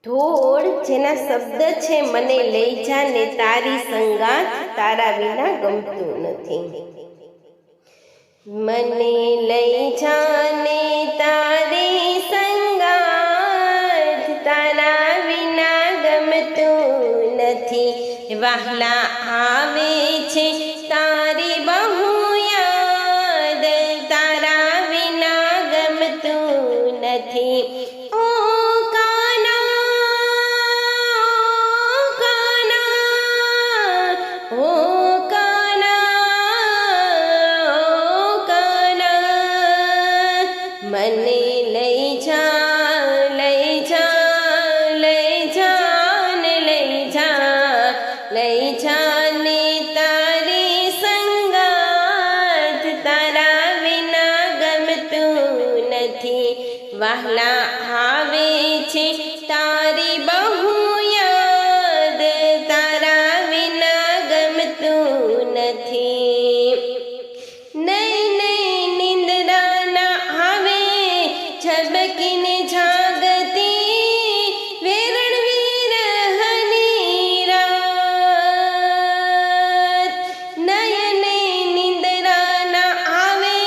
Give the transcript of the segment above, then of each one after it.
ધોળ જેના શબ્દ છે મને લઈ જા ને તારી સંગાત તારા વિના ગમતું નથી. મને લઈ જા ને તારી સંગાત તારા વિના ગમતું નથી. વહાલા આવે છે તારી બહુ યાદ તારા વિના ગમતું નથી. મને લઈ જા લઈ જા લઈ જા ને લઈ જા ને તારી સંગાત તારા વિના ગમતું નથી. વહાલા આવે છે તારી બહુ યાદ તારા વિના ગમતું નથી. ઝબકીને જાગતી વેરણ વિરહની રાત. નયને નિંદરા ના આવે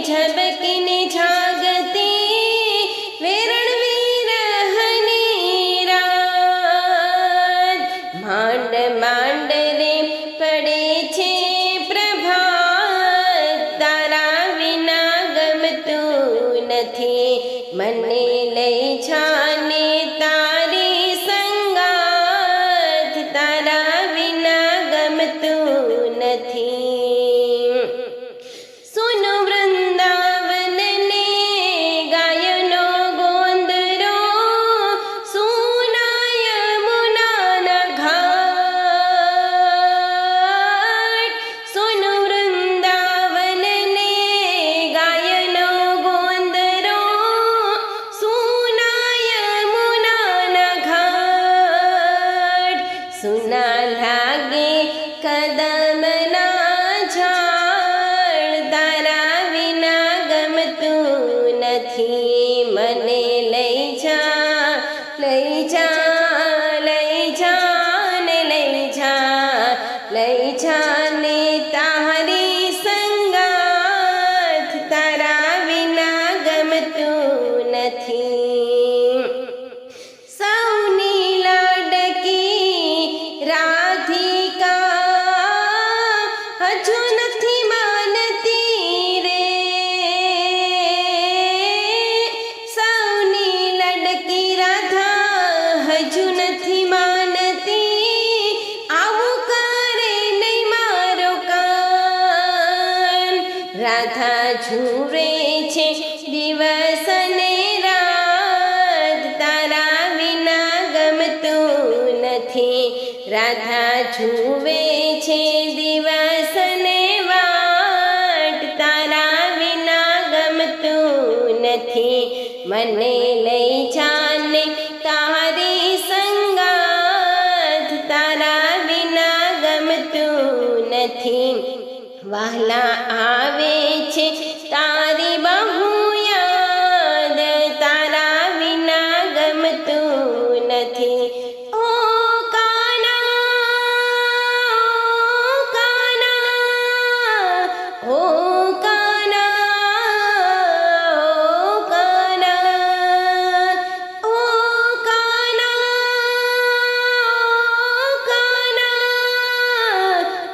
ઝબકીને જાગતી વેરણ વિરહની રાત. માંડ માંડ રે પડે છે પ્રભાત તારા વિના ગમતું નથી. મને લઈ જા ને તારી સંગાત તારા વિના ગમતું નથી. સુનો વૃંદાવન ને ગાયનો ગોંદરો સુના યમુનાના ઘાટ. સુનો વૃંદાવન ને ગાયનો ગોંદરો સુના લાગે કદમના ઝાડ તારા વિના ગમતું નથી. મને લઈ જા લઈ જા લઈ જા ને લઈ જા ને તારી સંગાત તારા વિના ગમતું નથી. સૌની લાડકી રાધિકા હજુ નથી માનતી રે. સૌની લાડકી રાધા હજુ નથી માનતી. આવું કરે નહીં મારો કાન. રાધા જુએ છે દિવસ ને રાત તારા વિના ગમતું નથી. રાધા જુએ છે દિવસ ને વાટ તારા વિના ગમતું નથી. મને લઈ જા ને તારી સંગાત તારા વિના ગમતું નથી. વહાલા આવે છે તારી બહુ યાદ તારા વિના ગમતું નથી.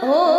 Oh